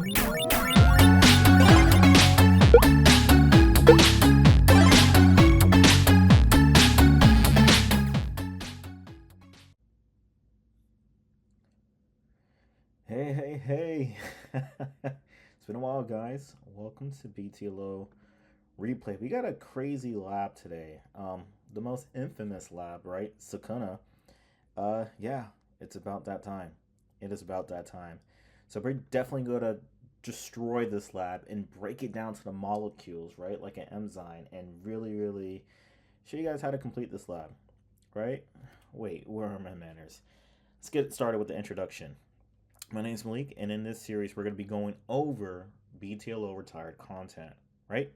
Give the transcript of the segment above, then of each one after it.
Hey. It's been a while, guys. Welcome to BTLO Replay. We got a crazy lab today. The most infamous lab, right? SUKANA. Yeah, it's about that time. It is about that time. So we're definitely going to destroy this lab and break it down to the molecules, right? Like an enzyme, and really show you guys how to complete this lab, right? Wait, where are my manners? Let's get started with the introduction. My name is Malik, and in this series, we're going to be going over BTLO retired content, right?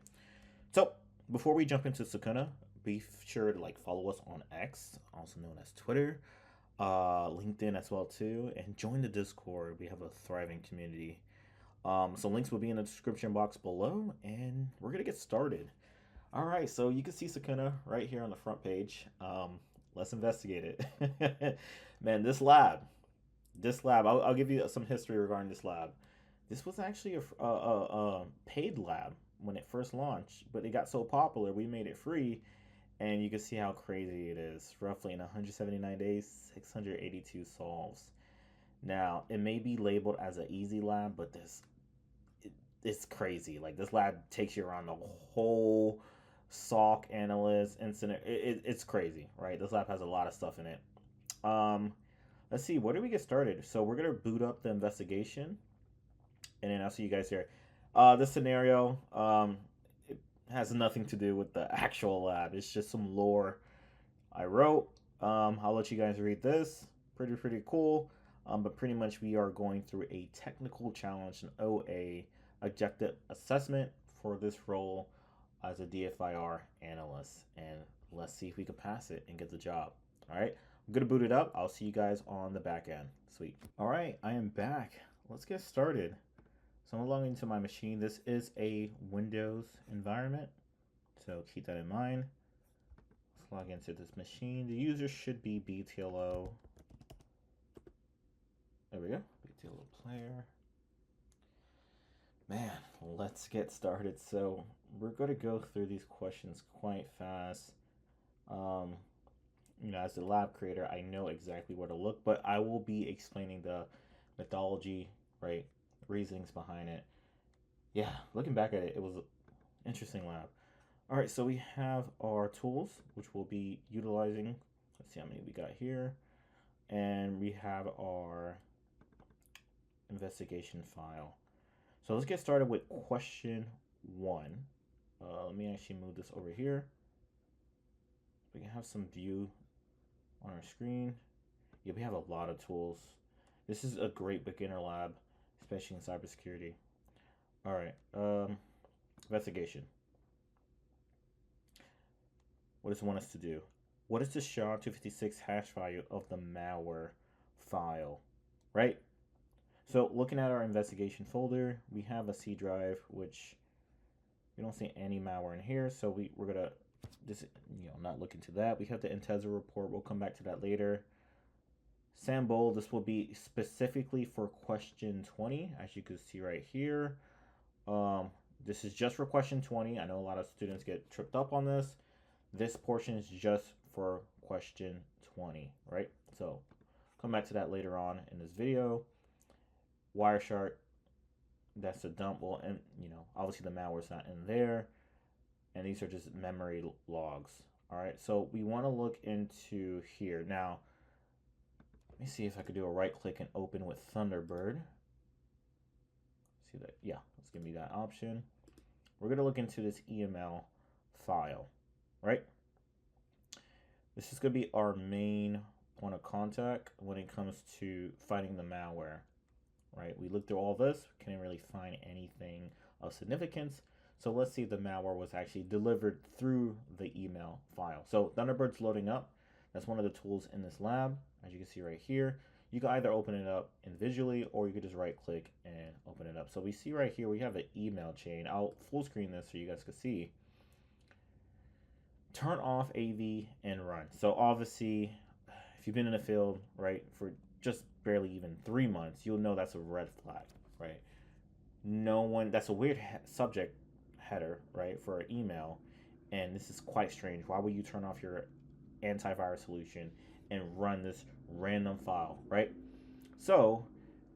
So, before we jump into SUKANA, be sure to follow us on X, also known as Twitter, LinkedIn as well too, and join the Discord. We have a thriving community. So links will be in the description box below, and we're going to get started. All right, so you can see SUKANA right here on the front page. Let's investigate it. Man, this lab, I'll give you some history regarding this lab. This was actually a paid lab when it first launched, but it got so popular we made it free, and you can see how crazy it is. Roughly in 179 days, 682 solves. Now, it may be labeled as an easy lab, but it's crazy. This lab takes you around the whole SOC analyst incident. It's crazy, right? This lab has a lot of stuff in it. Let's see, where do we get started? So we're going to boot up the investigation, and then I'll see you guys here. This scenario, it has nothing to do with the actual lab. It's just some lore I wrote. I'll let you guys read this. Pretty cool. But pretty much we are going through a technical challenge, an OA objective assessment for this role as a DFIR analyst. And let's see if we can pass it and get the job. All right. I'm going to boot it up. I'll see you guys on the back end. Sweet. All right, I am back. Let's get started. So I'm logging into my machine. This is a Windows environment, so keep that in mind. Let's log into this machine. The user should be BTLO. There we go, BTLO player. Man, let's get started. So we're going to go through these questions quite fast. As the lab creator, I know exactly where to look, but I will be explaining the methodology, right? Reasonings behind it. Yeah, looking back at it, it was an interesting lab. All right, so we have our tools, which we'll be utilizing. Let's see how many we got here. And we have our investigation file. So let's get started with question 1. Let me actually move this over here. We can have some view on our screen. Yeah, we have a lot of tools. This is a great beginner lab, especially in cybersecurity. All right, investigation. What does it want us to do? What is the SHA-256 hash value of the malware file, right? So looking at our investigation folder, we have a C drive, which we don't see any malware in here. So we're gonna not look into that. We have the Tesserax report. We'll come back to that later. Sample, this will be specifically for question 20, as you can see right here. This is just for question 20. I know a lot of students get tripped up on this. This portion is just for question 20, right? So come back to that later on in this video. Wireshark, that's a dump. Well, and obviously the malware's not in there. And these are just memory logs. All right, so we want to look into here. Now, let me see if I could do a right click and open with Thunderbird. See that? Yeah, let's give me that option. We're going to look into this EML file, right? This is going to be our main point of contact when it comes to fighting the malware, right? We looked through all this, couldn't really find anything of significance. So let's see if the malware was actually delivered through the email file. So Thunderbird's loading up. That's one of the tools in this lab. As you can see right here, you can either open it up individually or you could just right click and open it up. So we see right here, we have an email chain. I'll full screen this so you guys can see. Turn off AV and run. So obviously, if you've been in the field, right, for just barely even 3 months, you'll know that's a red flag, right? no one, that's a weird subject header, right, for an email. And this is quite strange. Why would you turn off your antivirus solution and run this random file, right? So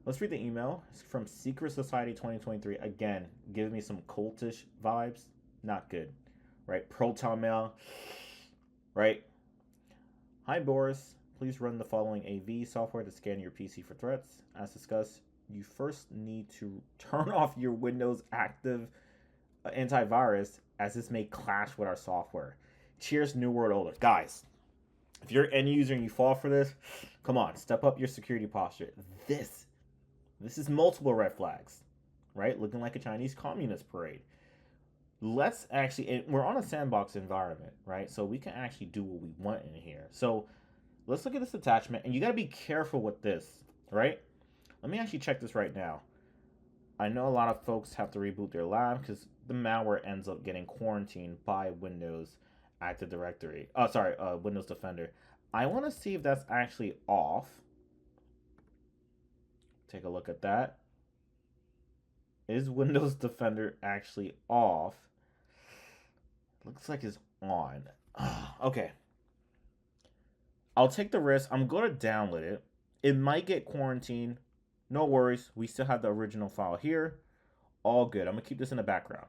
let's read the email. It's from Secret Society 2023. Again, giving me some cultish vibes. Not good, right? Proton mail, right? Hi, Boris. Please run the following AV software to scan your PC for threats. As discussed, you first need to turn off your Windows active antivirus, as this may clash with our software. Cheers, New World Order. Guys, if you're an end user and you fall for this, come on, step up your security posture. This is multiple red flags, right? Looking like a Chinese communist parade. Let's actually, and we're on a sandbox environment, right? So we can actually do what we want in here. So let's look at this attachment, and you got to be careful with this, right? Let me actually check this right now. I know a lot of folks have to reboot their lab because the malware ends up getting quarantined by Windows Active Directory. Oh, sorry, Windows Defender. I want to see if that's actually off. Take a look at that. Is Windows Defender actually off? Looks like it's on. Okay. I'll take the risk. I'm going to download it. It might get quarantined. No worries. We still have the original file here. All good. I'm going to keep this in the background.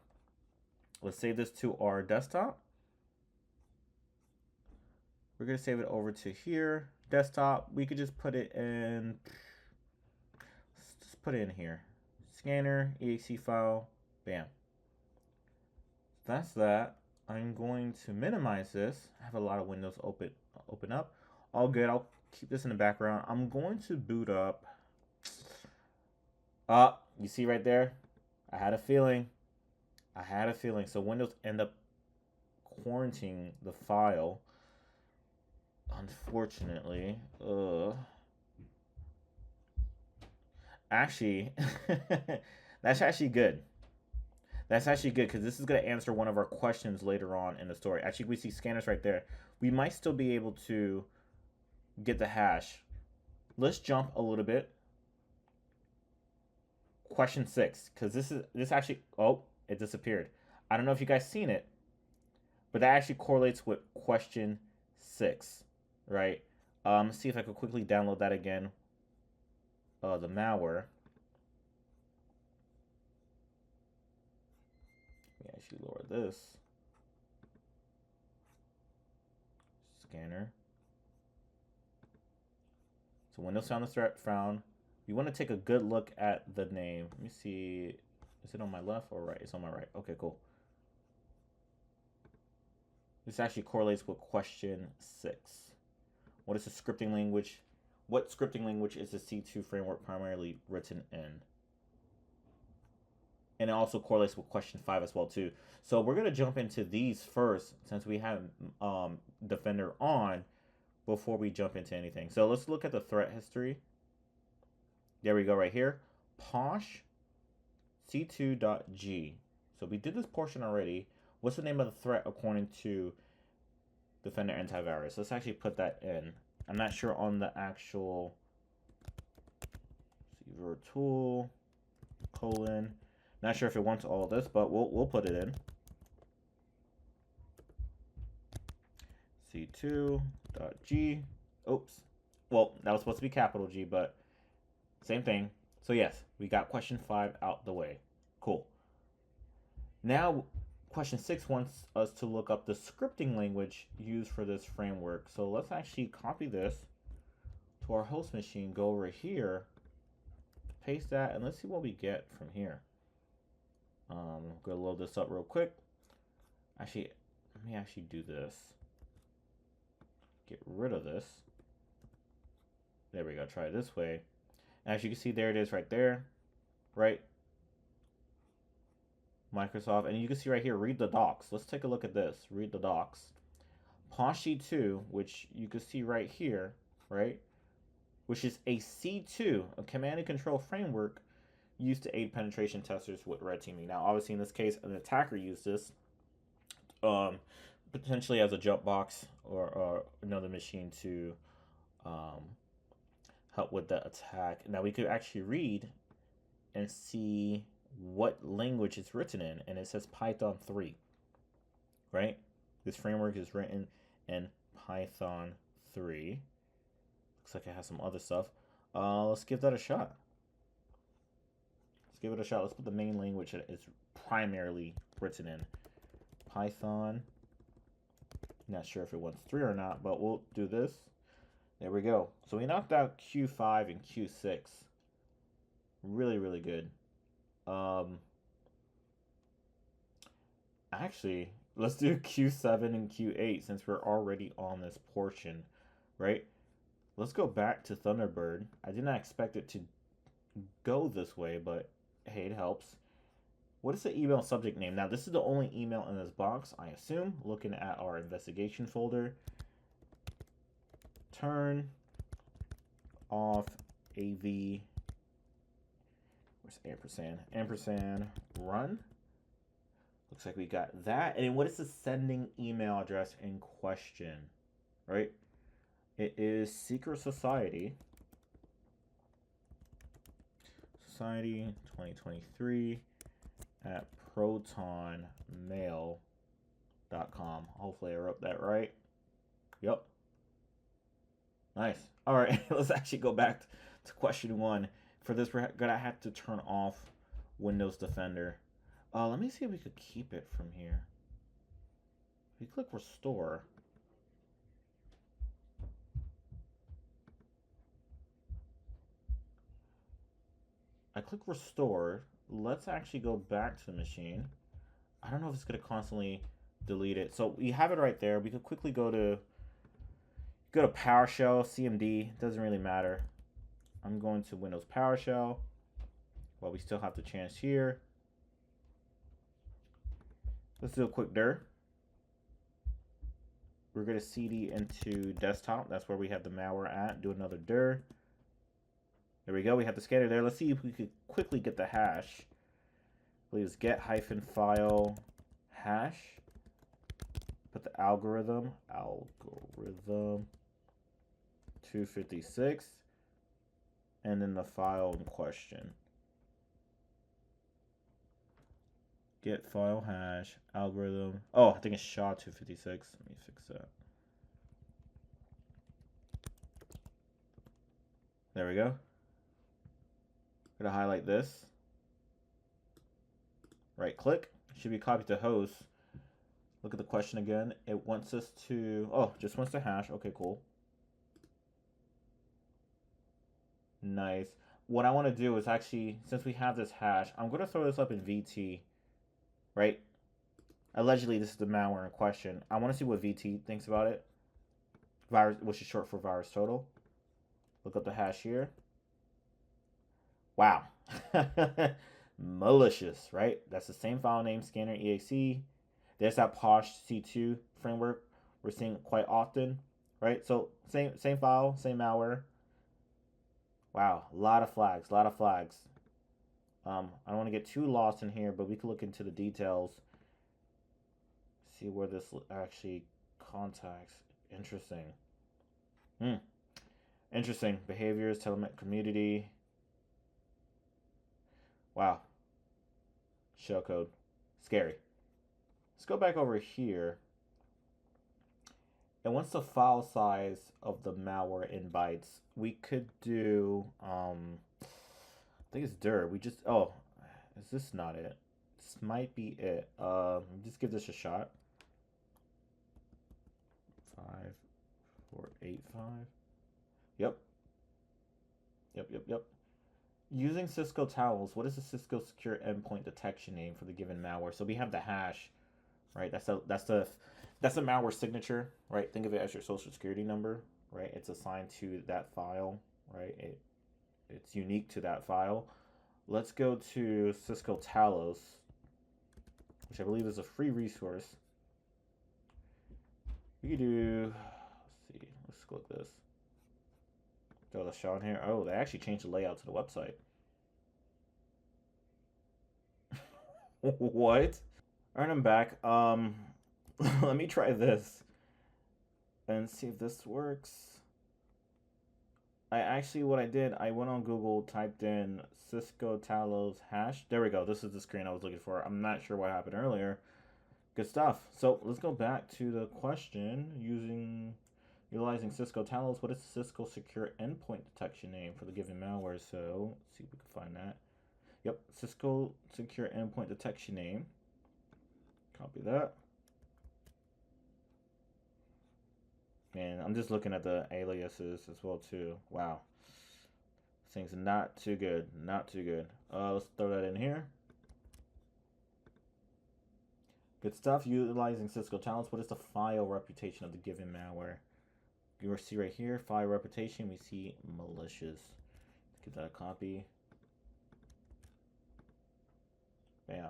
Let's save this to our desktop. We're going to save it over to here. Desktop. We could just put it in. Let's just put it in here. Scanner, exe file. Bam. That's that. I'm going to minimize this. I have a lot of windows open up. All good. I'll keep this in the background. I'm going to boot up. You see right there? I had a feeling. So Windows end up quarantining the file. Unfortunately. Actually, that's actually good. That's actually good because this is going to answer one of our questions later on in the story. Actually, we see scanners right there. We might still be able to get the hash. Let's jump a little bit. Question 6, because this actually, oh, it disappeared. I don't know if you guys seen it, but that actually correlates with question 6, right? Let's see if I could quickly download that again. The malware. Let me actually lower this. Scanner. So Windows found the threat found. You want to take a good look at the name. Let me see. Is it on my left or right? It's on my right. Okay, cool. This actually correlates with question 6. What is the scripting language? What scripting language is the C2 framework primarily written in? And it also correlates with question 5 as well too. So we're going to jump into these first since we have Defender on before we jump into anything. So let's look at the threat history. There we go right here. Posh C2.G. So we did this portion already. What's the name of the threat according to Defender Antivirus? Let's actually put that in. I'm not sure on the actual receiver tool, colon. Not sure if it wants all of this, but we'll put it in. C2.G. Oops. Well, that was supposed to be capital G, but same thing. So yes, we got question 5 out the way. Cool. Now, question 6 wants us to look up the scripting language used for this framework. So let's actually copy this to our host machine, go over here, paste that, and let's see what we get from here. I'm gonna load this up real quick. Actually, let me actually do this. Get rid of this. There we go. Try it this way. As you can see, there it is right there, right? Microsoft, and you can see right here, read the docs. Let's take a look at this. Read the docs. Poshy 2, which you can see right here, right? Which is a C2, a command and control framework used to aid penetration testers with red teaming. Now, obviously, in this case, an attacker used this potentially as a jump box or another machine to help with the attack. Now, we could actually read and see what language it's written in, and it says Python 3, right? This framework is written in Python 3. Looks like it has some other stuff. Let's give that a shot. Let's give it a shot. Let's put the main language that it's primarily written in. Python. Not sure if it wants 3 or not, but we'll do this. There we go. So we knocked out Q5 and Q6. Really, really good. Actually, let's do Q7 and Q8 since we're already on this portion, right? Let's go back to Thunderbird. I did not expect it to go this way, but hey, it helps. What is the email subject name? Now, this is the only email in this box, I assume. Looking at our investigation folder. Turn off AV. Where's ampersand? Ampersand run. Looks like we got that. And what is the sending email address in question? Right? It is Secret Society. Society 2023 at protonmail.com. Hopefully I wrote that right. Yep. Nice. All right, let's actually go back to question 1. For this, we're gonna have to turn off Windows Defender. Let me see if we could keep it from here. If we click restore. I click restore. Let's actually go back to the machine. I don't know if it's gonna constantly delete it. So we have it right there. We could quickly go to PowerShell, CMD, doesn't really matter. I'm going to Windows PowerShell. Well, we still have the chance here. Let's do a quick dir. We're going to CD into desktop. That's where we have the malware at. Do another dir. There we go. We have the scanner there. Let's see if we could quickly get the hash. I believe it's get-file hash. Put the algorithm 256, and then the file in question. Get file hash algorithm. Oh, I think it's SHA-256. Let me fix that. There we go. I'm gonna highlight this. Right click. It should be copied to host. Look at the question again. It wants us to, oh, just wants to hash. Okay, cool. Nice. What I want to do is actually, since we have this hash, I'm going to throw this up in VT, right? Allegedly, this is the malware in question. I want to see what VT thinks about it. Virus, which is short for virus total. Look up the hash here. Wow. Malicious, right? That's the same file name, scanner exe. There's that posh C2 framework we're seeing quite often, right? So same file, same malware. Wow, a lot of flags, a lot of flags. I don't want to get too lost in here, but we can look into the details. See where this actually contacts. Interesting. Interesting. Behaviors, telemet community. Wow. Shellcode. Scary. Let's go back over here. And what's the file size of the malware in bytes? We could do, I think it's dir. We just, oh, is this not it? This might be it. Just give this a shot. 5485. Yep. Using Cisco Towels, what is the Cisco Secure Endpoint Detection name for the given malware? So we have the hash, right? That's the malware signature, right? Think of it as your social security number, right? It's assigned to that file, right? It's unique to that file. Let's go to Cisco Talos, which I believe is a free resource. We could do, let's see, let's click this. Throw the shot in here. Oh, they actually changed the layout to the website. What? Alright, I'm back. Let me try this and see if this works. what I did, I went on Google, typed in Cisco Talos hash. There we go. This is the screen I was looking for. I'm not sure what happened earlier. Good stuff. So let's go back to the question. Utilizing Cisco Talos, what is Cisco Secure Endpoint Detection name for the given malware? So let's see if we can find that. Yep, Cisco Secure Endpoint Detection name. Copy that. Man, I'm just looking at the aliases as well too. Wow. This thing's not too good. Not too good. Let's throw that in here. Good stuff. Utilizing Cisco Talos. What is the file reputation of the given malware? You see right here, file reputation. We see malicious. Let's give that a copy. Bam.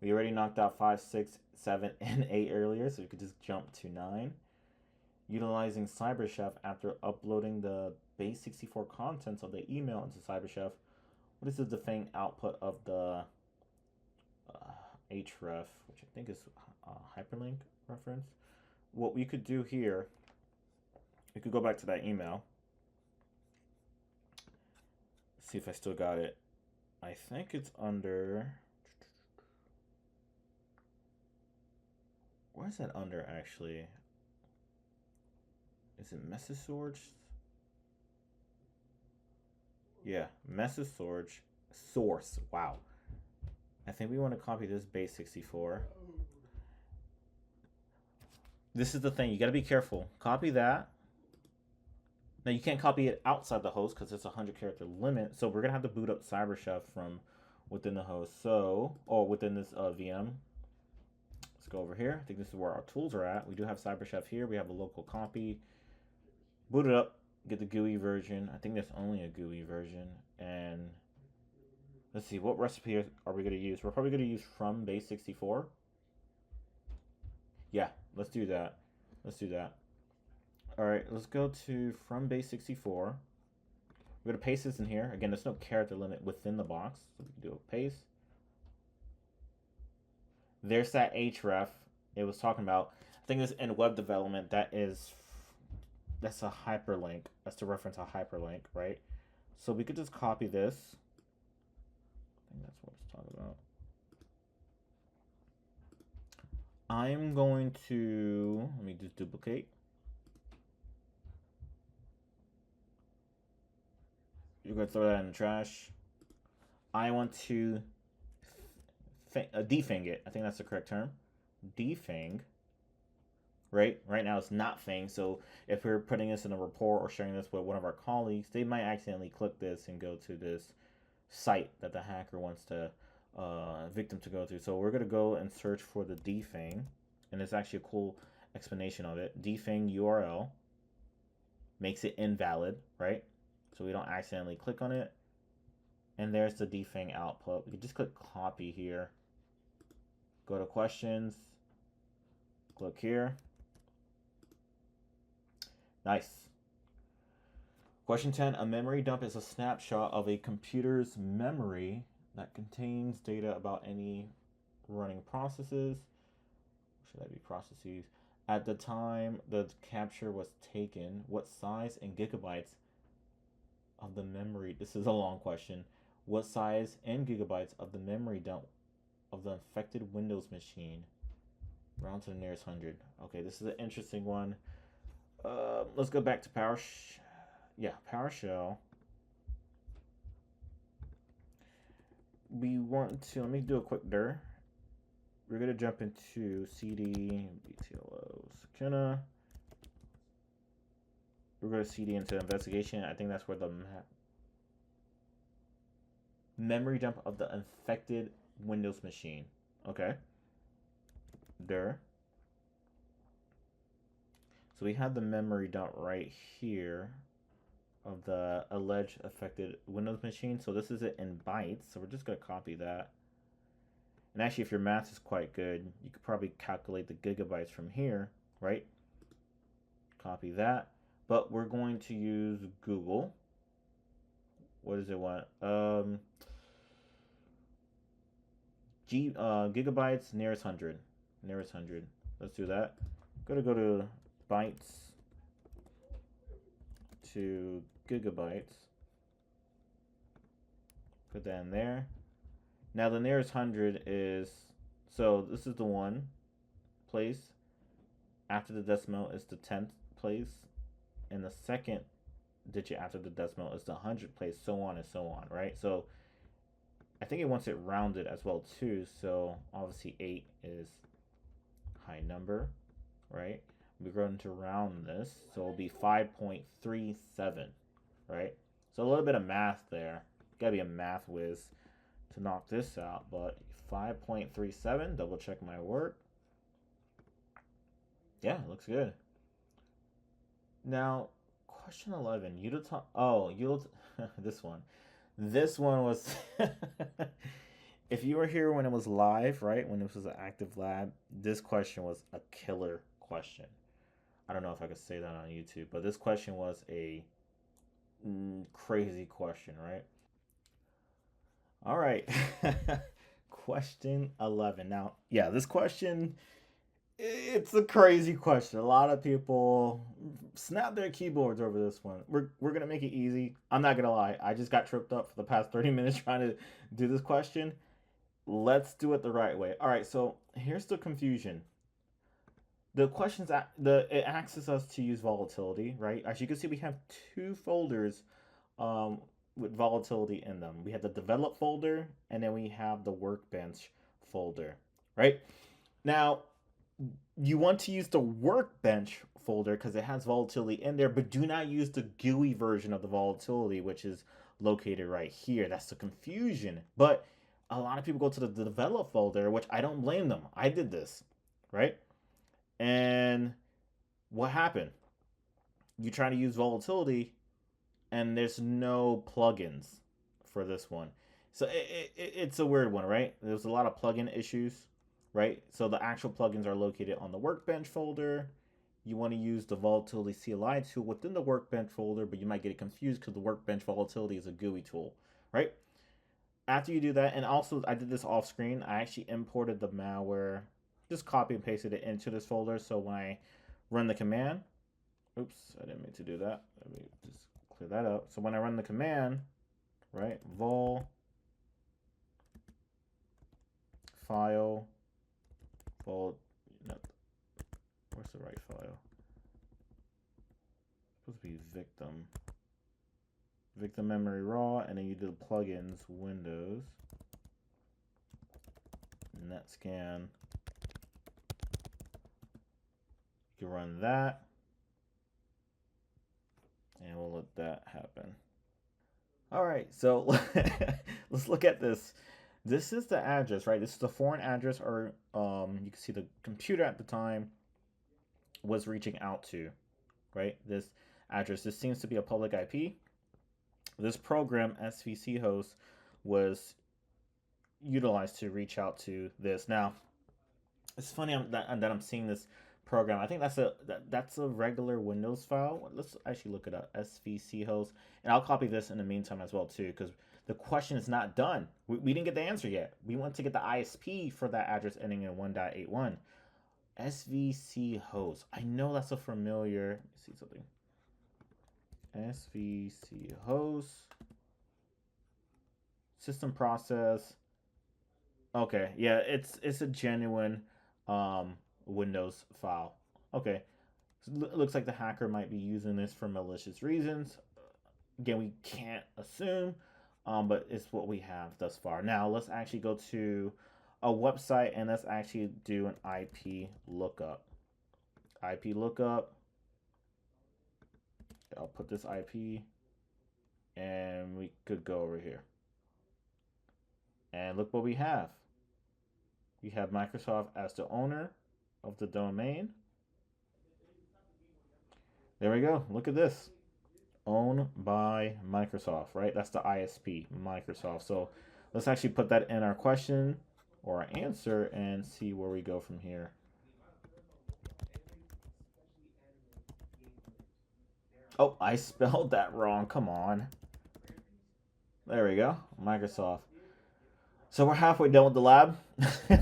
We already knocked out 5, 6, 7, and 8 earlier, so we could just jump to 9. Utilizing CyberChef after uploading the base64 contents of the email into CyberChef. What is the defang output of the href, which I think is a hyperlink reference? What we could do here, we could go back to that email. See if I still got it. I think it's under... Where is that under, actually? Is it message source? Yeah, message source. Wow. I think we want to copy this base64. This is the thing. You got to be careful. Copy that. Now, you can't copy it outside the host because it's a 100-character limit. So we're going to have to boot up CyberChef from within the host. So, or within this VM. Let's go over here. I think this is where our tools are at. We do have CyberChef here. We have a local copy. Boot it up. Get the GUI version. I think there's only a GUI version. And let's see. What recipe are we going to use? We're probably going to use from base64. Yeah, let's do that. Let's do that. All right, let's go to from base64. We're going to paste this in here. Again, there's no character limit within the box, so we can do a paste. There's that href it was talking about. I think this in web development, that's a hyperlink. That's to reference a hyperlink, right? So we could just copy this. I think that's what it's talking about. I'm going to, let me just duplicate. You're going to throw that in the trash. I want to defang it. I think that's the correct term. Defang. Right? Right now it's not fang. So if we're putting this in a report or sharing this with one of our colleagues, they might accidentally click this and go to this site that the hacker wants the victim to go to. So we're going to go and search for the defang. And it's actually a cool explanation of it. Defang URL makes it invalid, right? So we don't accidentally click on it. And there's the defang output. We can just click copy here. Go to questions. Click here. Nice. Question 10. A memory dump is a snapshot of a computer's memory that contains data about any running processes. Should that be processes? At the time the capture was taken, what size in gigabytes of the memory, this is a long question, what size in gigabytes of the memory dump of the infected Windows machine? Round to the nearest 100. Okay, this is an interesting one. Let's go back to PowerShell. We want to, let me do a quick dir. We're going to jump into CD, BTLO SUKANA. We're going to CD into investigation. I think that's where the memory dump of the infected Windows machine. Okay. Dir. So we have the memory dump right here of the alleged affected Windows machine. So this is it in bytes. So we're just going to copy that. And actually, if your math is quite good, you could probably calculate the gigabytes from here, right? Copy that. But we're going to use Google. What does it want? Gigabytes nearest 100. Nearest 100. Let's do that. Go to bytes to gigabytes. Put that in there. Now the nearest 100 is, so this is the 1 place. After the decimal is the 10th place. And the second digit after the decimal is the 100th place, so on and so on, right? So I think it wants it rounded as well too. So obviously 8 is high number, right? We're going to round this, so it'll be 5.37, right? So a little bit of math there. Gotta be a math whiz to knock this out, but 5.37, double check my work. Yeah, looks good. Now, question 11, this one. This one was, if you were here when it was live, right, when this was an active lab, this question was a killer question. I don't know if I could say that on YouTube, but this question was a crazy question, right? All right. Question 11. Now, yeah, this question, it's a crazy question. A lot of people snap their keyboards over this one. We're going to make it easy. I'm not going to lie. I just got tripped up for the past 30 minutes trying to do this question. Let's do it the right way. All right, so here's the confusion. The questions, it asks us to use volatility, right? As you can see, we have 2 folders with volatility in them. We have the develop folder, and then we have the workbench folder, right? Now, you want to use the workbench folder because it has volatility in there, but do not use the GUI version of the volatility, which is located right here. That's the confusion. But a lot of people go to the develop folder, which I don't blame them. I did this, right? And what happened? You try to use volatility, and there's no plugins for this one. So it's a weird one, right? There's a lot of plugin issues, right? So the actual plugins are located on the workbench folder. You want to use the volatility CLI tool within the workbench folder, but you might get it confused because the workbench volatility is a GUI tool, right? After you do that, and also I did this off screen, I actually imported the malware, just copy and pasted it into this folder. So when I run the command, oops, I didn't mean to do that. Let me just clear that up. So when I run the command, right, vol file, no, where's the right file? It's supposed to be victim memory raw, and then you do the plugins, Windows, NetScan. You can run that, and we'll let that happen. All right, so let's look at this. This is the address, right? This is the foreign address, or you can see the computer at the time was reaching out to, right? This address. This seems to be a public IP. This program, SVC host, was utilized to reach out to this. Now, it's funny that I'm seeing this program. I think that's a regular Windows file. Let's actually look it up, SVC host, and I'll copy this in the meantime as well too, because the question is not done. We didn't get the answer yet. We want to get the ISP for that address ending in 1.81. SVC host. I know that's a familiar. Let me see something. SVC host. System process. Okay, yeah, it's a genuine Windows file. Okay, so it looks like the hacker might be using this for malicious reasons. Again, we can't assume, but it's what we have thus far. Now let's actually go to a website and let's actually do an IP lookup. IP lookup. I'll put this IP, and we could go over here. And look what we have. We have Microsoft as the owner of the domain. There we go. Look at this. Owned by Microsoft, right? That's the ISP, Microsoft. So let's actually put that in our question or our answer and see where we go from here. Oh, I spelled that wrong. Come on. There we go. Microsoft. So we're halfway done with the lab. I'm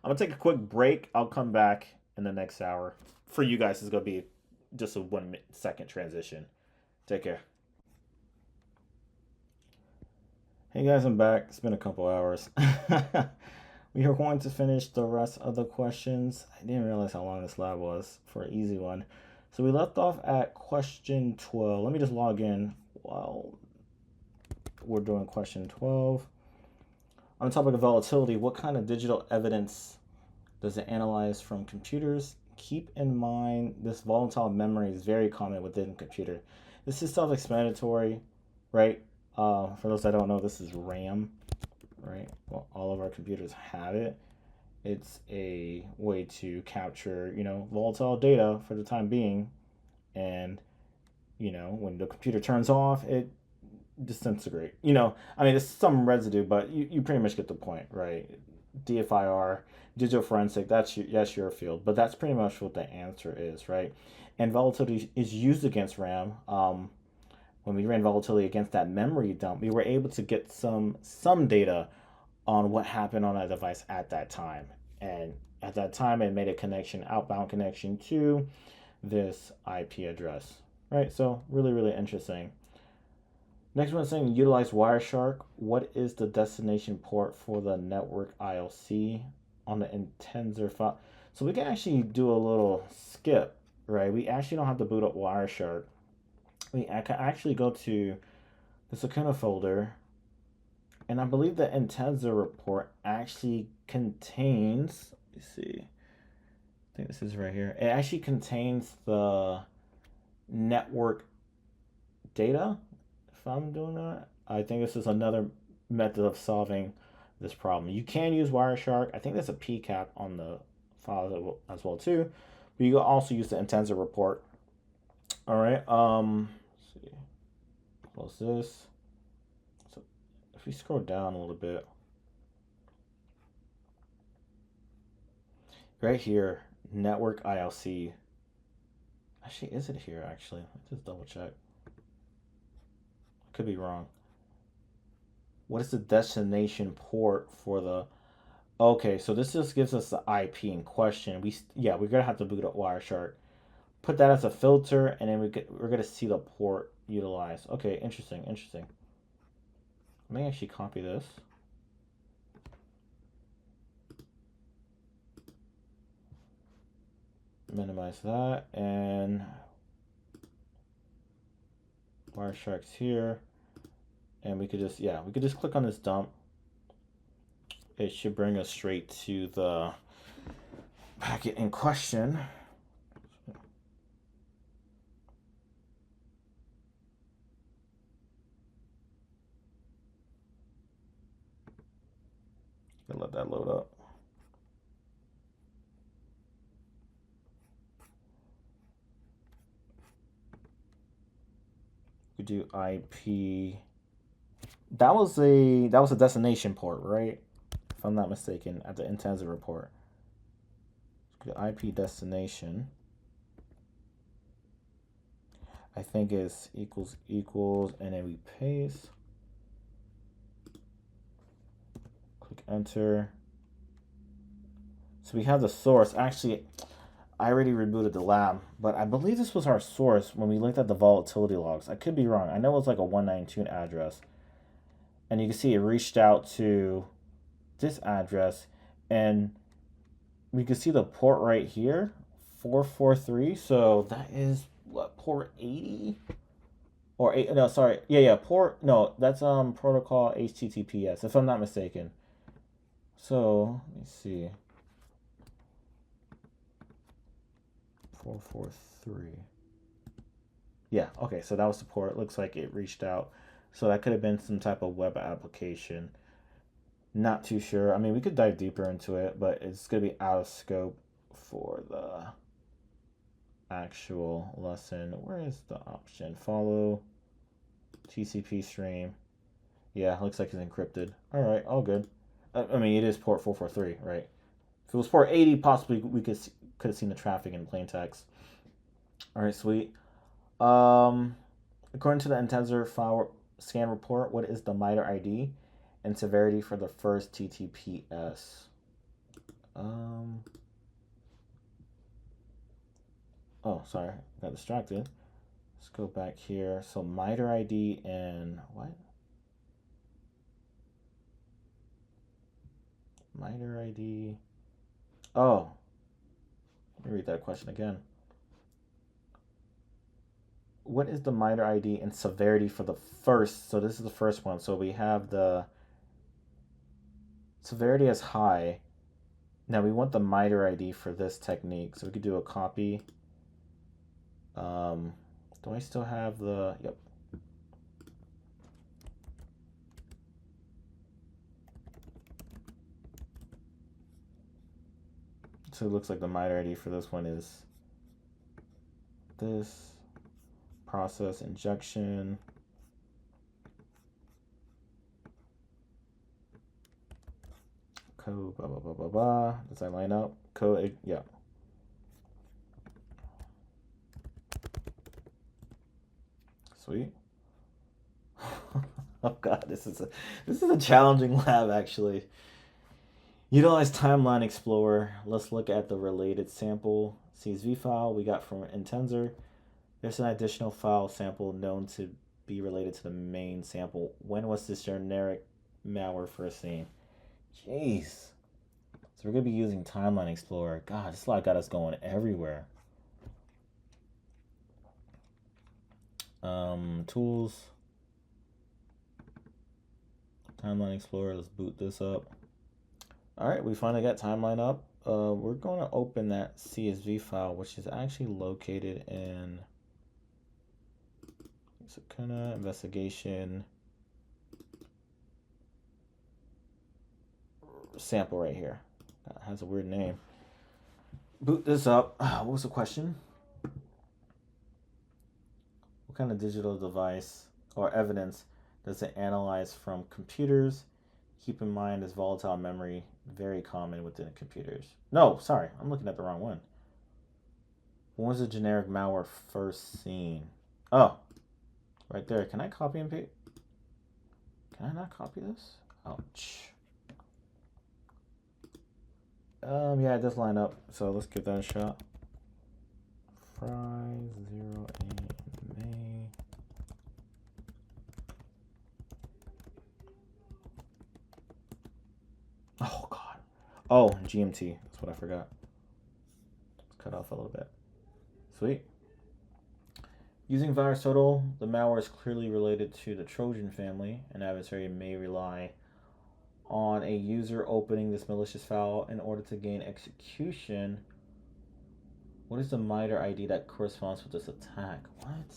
going to take a quick break. I'll come back in the next hour. For you guys, it's going to be just a 1 second transition. Take care. Hey guys, I'm back. It's been a couple hours. We are going to finish the rest of the questions. I didn't realize how long this lab was for an easy one. So we left off at question 12. Let me just log in while we're doing question 12. On the topic of volatility, what kind of digital evidence does it analyze from computers? Keep in mind this volatile memory is very common within a computer. This is self-explanatory, right? For those that don't know, this is RAM, right? Well, all of our computers have it. It's a way to capture, volatile data for the time being. And, when the computer turns off, it disintegrates. There's some residue, but you pretty much get the point, right? DFIR, digital forensic, that's your field. But that's pretty much what the answer is, right? And volatility is used against RAM. When we ran volatility against that memory dump, we were able to get some data on what happened on that device at that time. And at that time, it made a connection, outbound connection to this IP address, right? So really, really interesting. Next one is saying utilize Wireshark. What is the destination port for the network ILC on the Intenser file? So we can actually do a little skip, right? We actually don't have to boot up Wireshark. I can actually go to the SUKANA folder, and I believe the Intenser report actually contains, let me see, I think this is right here. It actually contains the network data, if I'm doing that. I think this is another method of solving this problem. You can use Wireshark. I think there's a PCAP on the file as well too. But you can also use the Intenser report. All right. Let's see. Close this. So if we scroll down a little bit, right here, network ILC. Actually, is it here? Actually, let's just double check. I could be wrong. What is the destination port for the? Okay, so this just gives us the IP in question. We're gonna have to boot up Wireshark. Put that as a filter, and then we're gonna see the port utilized. Okay, interesting. Let me actually copy this. Minimize that, and Wireshark's here, and we could just click on this dump. It should bring us straight to the packet in question. Gonna let that load up. We do IP. That was a destination port, right? If I'm not mistaken, at the Intenser report. The IP destination, I think, is equals, and then we paste. Click enter. So we have the source. Actually, I already rebooted the lab, but I believe this was our source when we looked at the volatility logs. I could be wrong. I know it was like a 192 address. And you can see it reached out to this address, and we can see the port right here, 443. So that is what, port 80? Or 8, no, sorry. Port, no, that's protocol HTTPS, if I'm not mistaken. So, let me see. 443. Yeah, okay, so that was the port. It looks like it reached out. So that could have been some type of web application. Not too sure. I mean, we could dive deeper into it, but it's going to be out of scope for the actual lesson. Where is the option? Follow TCP stream. Yeah, looks like it's encrypted. All right, all good. I mean, it is port 443, right? If it was port 80, possibly we could have seen the traffic in plain text. All right, sweet. According to the Intenser file scan report, what is the MITRE ID and severity for the first TTPS? Oh, sorry, got distracted. Let's go back here. So MITRE ID and what? MITRE ID. Oh, let me read that question again. What is the MITRE ID and severity for the first? So this is the first one. So we have the severity as high. Now we want the MITRE ID for this technique. So we could do a copy. Do I still have the, yep. So it looks like the MITRE ID for this one is this. Process injection. Code, blah, blah, blah, blah, blah. Does that line up? Code, yeah. Sweet. Oh God, this is a challenging lab actually. Utilize Timeline Explorer. Let's look at the related sample CSV file we got from Intensor. There's an additional file sample known to be related to the main sample. When was this generic malware first seen? Jeez. So we're going to be using Timeline Explorer. God, this lab got us going everywhere. Tools. Timeline Explorer. Let's boot this up. All right, we finally got Timeline up. We're going to open that CSV file, which is actually located in SUKANA investigation sample right here. That has a weird name. Boot this up. What was the question? What kind of digital device or evidence does it analyze from computers? Keep in mind, is volatile memory very common within computers? No, sorry, I'm looking at the wrong one. When was the generic malware first seen? Oh, right there. Can I copy and paste? Can I not copy this? Ouch. Yeah, it does line up. So let's give that a shot. Fries 08 May. Oh God. Oh, GMT. That's what I forgot. Let's cut off a little bit. Sweet. Using VirusTotal, the malware is clearly related to the Trojan family. An adversary may rely on a user opening this malicious file in order to gain execution. What is the MITRE ID that corresponds with this attack? What?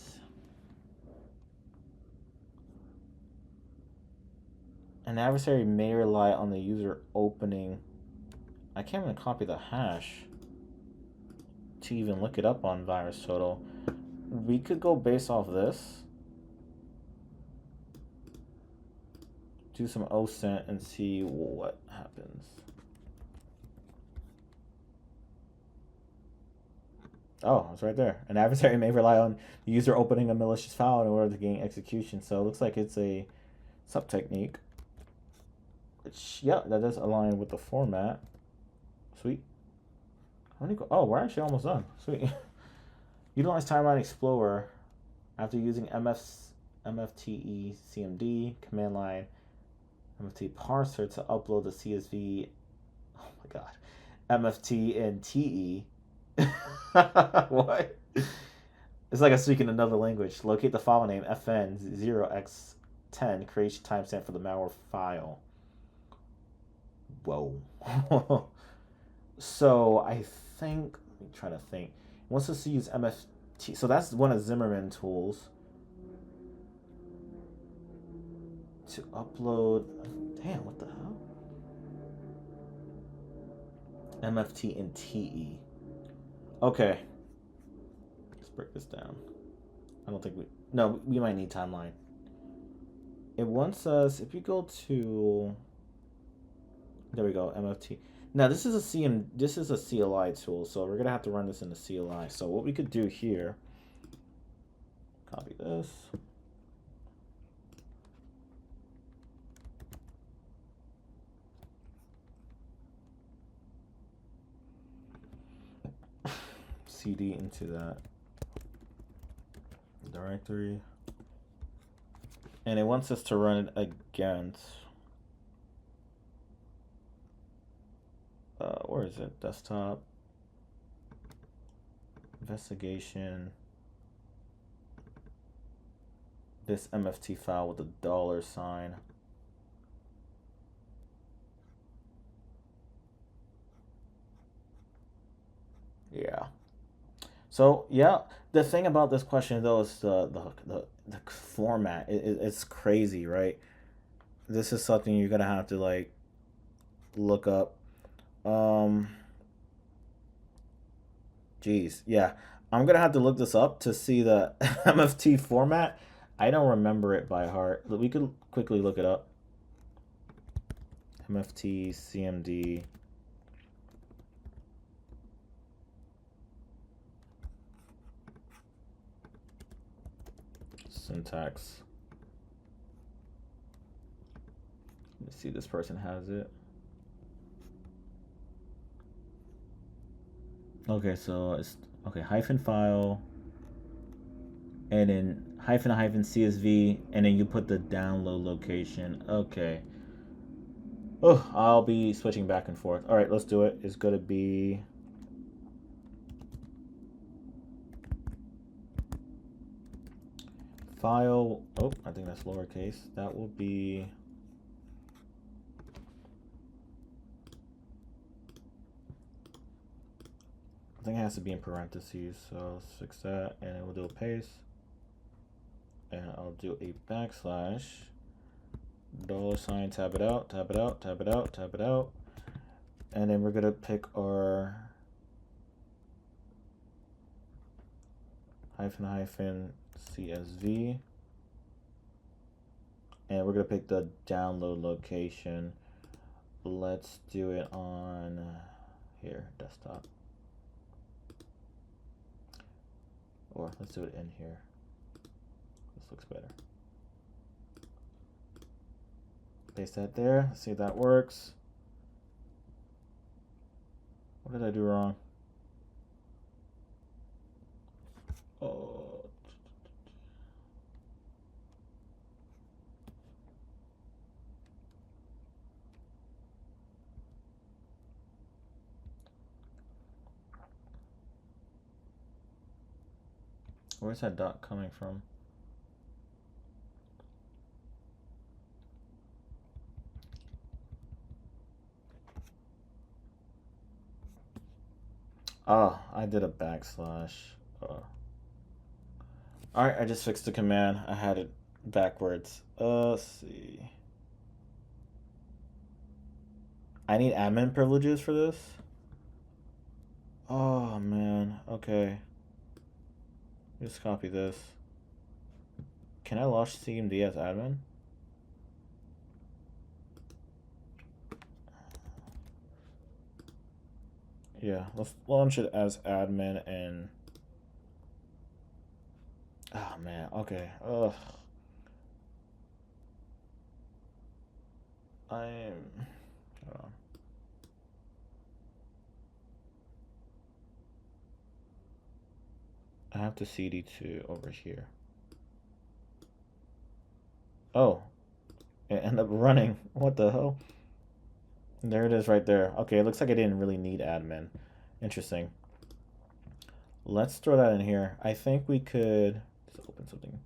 An adversary may rely on the user opening. I can't even copy the hash to even look it up on VirusTotal. We could go based off this. Do some OSINT and see what happens. Oh, it's right there. An adversary may rely on the user opening a malicious file in order to gain execution. So it looks like it's a sub technique. Which, yeah, that does align with the format. Sweet. How many? Oh, we're actually almost done. Sweet. Utilize Timeline Explorer after using MFTE CMD command line MFT parser to upload the CSV. Oh my God, MFT and TE. What? It's like I'm speaking another language. Locate the file name FN0x10. Create timestamp for the malware file. Whoa. So I think, let me try to think. It wants us to use MFT. So that's one of Zimmerman tools to upload. Damn, what the hell? MFT and TE. Okay. Let's break this down. I don't think we might need timeline. It wants us, if you go to, there we go, MFT. Now this is a CLI tool, so we're gonna have to run this in the CLI. So what we could do here, copy this. CD into that directory. And it wants us to run it against where is it? Desktop, investigation, this MFT file with a $sign. Yeah. So yeah, the thing about this question though is the format. It's crazy, right? This is something you're gonna have to like look up. Geez, yeah, I'm gonna have to look this up to see the MFT format. I don't remember it by heart. We could quickly look it up. MFT CMD. Syntax. Let me see, this person has it. Okay, so it's okay, hyphen file, and then hyphen CSV, and then you put the download location. Okay. Oh, I'll be switching back and forth. All right, let's do it. It's gonna be file. Oh, I think that's lowercase. That will be I think it has to be in parentheses, so let's fix that, and then we'll do a paste, and I'll do a backslash, $sign, tab it out, tab it out, tab it out, tab it out, and then we're gonna pick our hyphen CSV, and we're gonna pick the download location. Let's do it on here, desktop. Or let's do it in here. This looks better. Paste that there. Let's see if that works. What did I do wrong? Oh. Where's that dot coming from? Ah, I did a backslash. Alright, I just fixed the command. I had it backwards. Let's see. I need admin privileges for this? Oh, man. Okay. Just copy this. Can I launch CMD as admin? Yeah, let's launch it as admin and... Oh, man. Okay. Ugh. Hold on. I have to CD2 over here. Oh, it ended up running. What the hell? There it is right there. Okay, it looks like I didn't really need admin. Interesting. Let's throw that in here. I think we could just open something.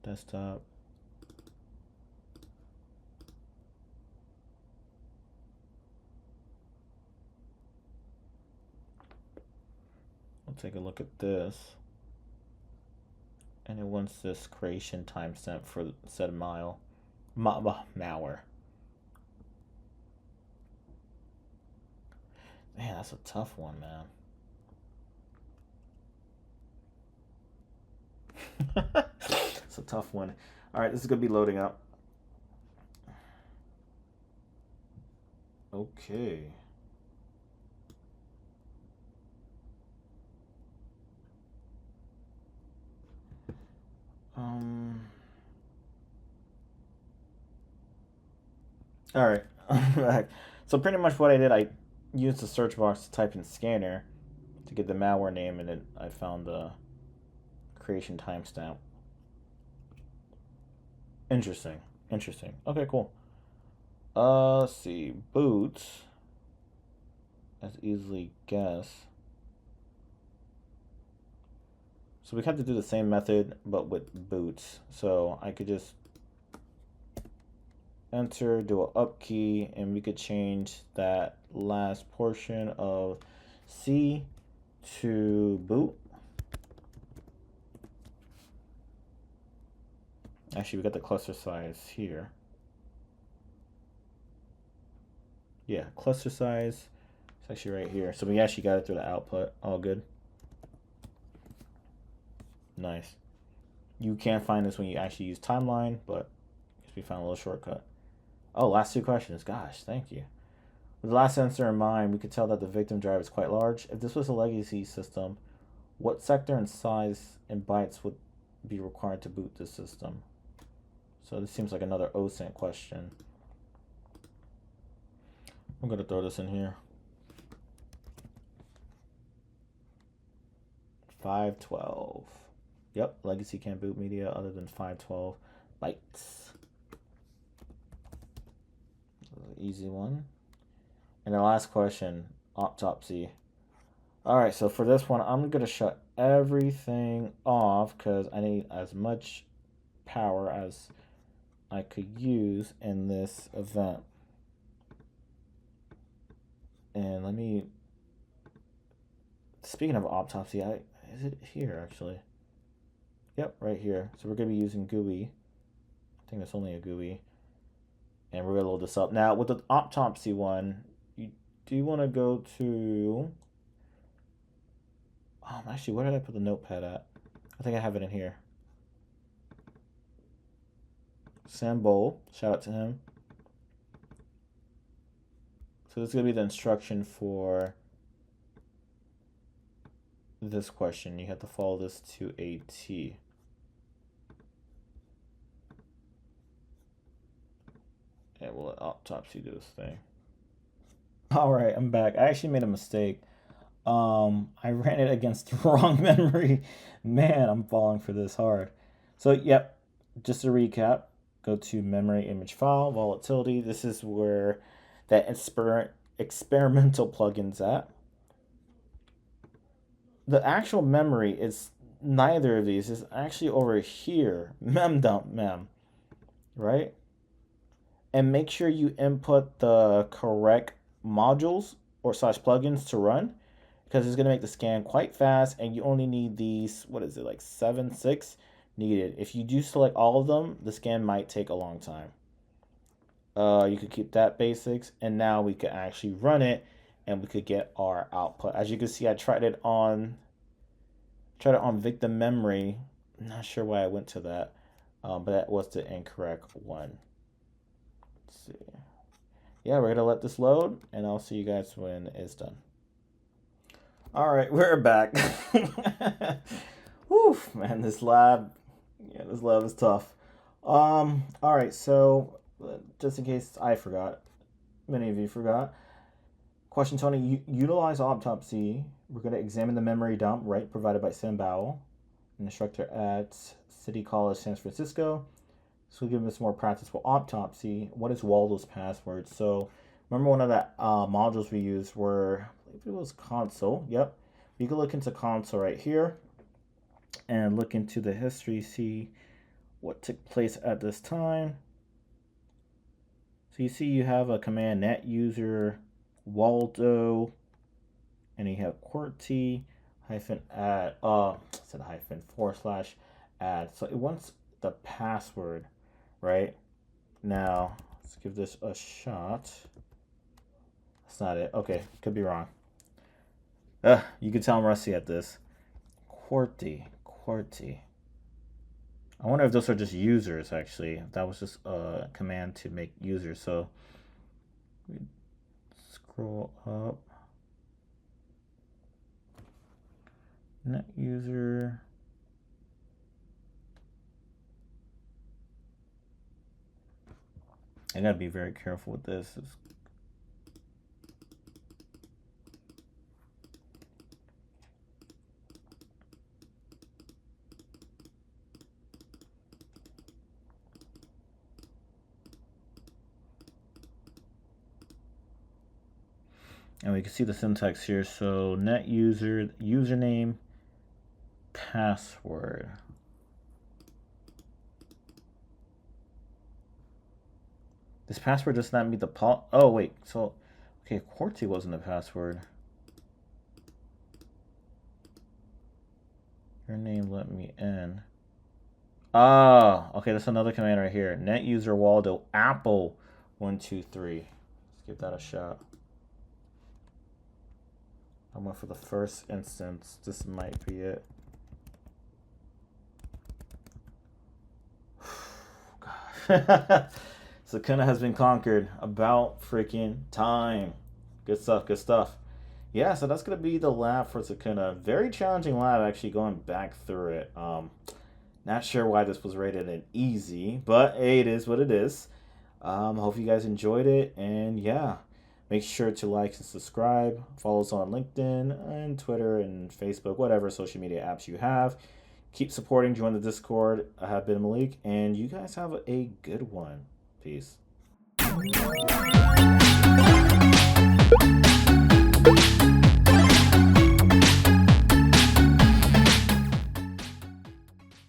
Desktop. We'll take a look at this. And it wants this creation timestamp for said malware. Man, that's a tough one, man. It's a tough one. All right, this is gonna be loading up. Okay. All right. So pretty much what I did, I used the search box to type in scanner to get the malware name, and then I found the creation timestamp. Interesting. Okay, cool. Let's see. Boot. As easily guess. So we have to do the same method, but with boots. So I could just enter, do an up key, and we could change that last portion of C to boot. Actually, we got the cluster size here. Yeah, cluster size. It's actually right here. So we actually got it through the output. All good. Nice. You can't find this when you actually use timeline, but I guess we found a little shortcut. Oh, last two questions. Gosh, thank you. With the last answer in mind, we could tell that the victim drive is quite large. If this was a legacy system, what sector and size in bytes would be required to boot this system? So this seems like another OSINT question. I'm going to throw this in here. 512. Yep, legacy can't boot media other than 512 bytes. Easy one. And the last question, autopsy. All right, so for this one, I'm going to shut everything off because I need as much power as I could use in this event. And let me, speaking of autopsy, is it here actually? Yep, right here. So we're going to be using GUI. I think that's only a GUI. And we're going to load this up. Now, with the autopsy one, you do want to go to... actually, where did I put the notepad at? I think I have it in here. Sam Bowl, shout out to him. So this is going to be the instruction for this question. You have to follow this to a T. And we'll let autopsy do this thing. All right, I'm back. I actually made a mistake. I ran it against the wrong memory. Man, I'm falling for this hard. So, yep, just to recap, go to memory image file, volatility. This is where that experimental plugin's at. The actual memory is neither of these. It's actually over here, mem, right? And make sure you input the correct modules or / plugins to run, because it's going to make the scan quite fast, and you only need these, what is it, like 6 needed. If you do select all of them, the scan might take a long time. You could keep that basics, and now we could actually run it, and we could get our output. As you can see, I tried it on victim memory. I'm not sure why I went to that, but that was the incorrect one. Let's see. Yeah, we're gonna let this load, and I'll see you guys when it's done. All right, we're back. Whew, man, this lab is tough. All right, so just in case I forgot, many of you forgot. Question 20, utilize autopsy. We're going to examine the memory dump, right, provided by Sam Bowell, an instructor at City College, San Francisco. So we'll give us more practice with autopsy. What is Waldo's password? So remember one of the modules we used were, I believe it was console. Yep. You can look into console right here and look into the history, see what took place at this time. So you see you have a command net user Waldo, and you have QWERTY -add, /add. So it wants the password, right? Now, let's give this a shot. That's not it. Okay, could be wrong. You can tell I'm rusty at this. QWERTY. I wonder if those are just users, actually. That was just a command to make users. So, scroll up. Net user. I gotta be very careful with this. And we can see the syntax here. So net user, username, password. This password does not meet the oh wait, so okay, QWERTY wasn't a password. Your name let me in. Ah, okay, that's another command right here. Net user Waldo Apple 123. Let's give that a shot. I went for the first instance. This might be it. SUKANA has been conquered. About freaking time. Good stuff, good stuff. Yeah, so that's going to be the lab for SUKANA. Very challenging lab, actually, going back through it. Not sure why this was rated an easy, but hey, it is what it is. Hope you guys enjoyed it, and yeah, make sure to like and subscribe. Follow us on LinkedIn and Twitter and Facebook, whatever social media apps you have. Keep supporting, join the Discord. I have been Malik, and you guys have a good one. Peace.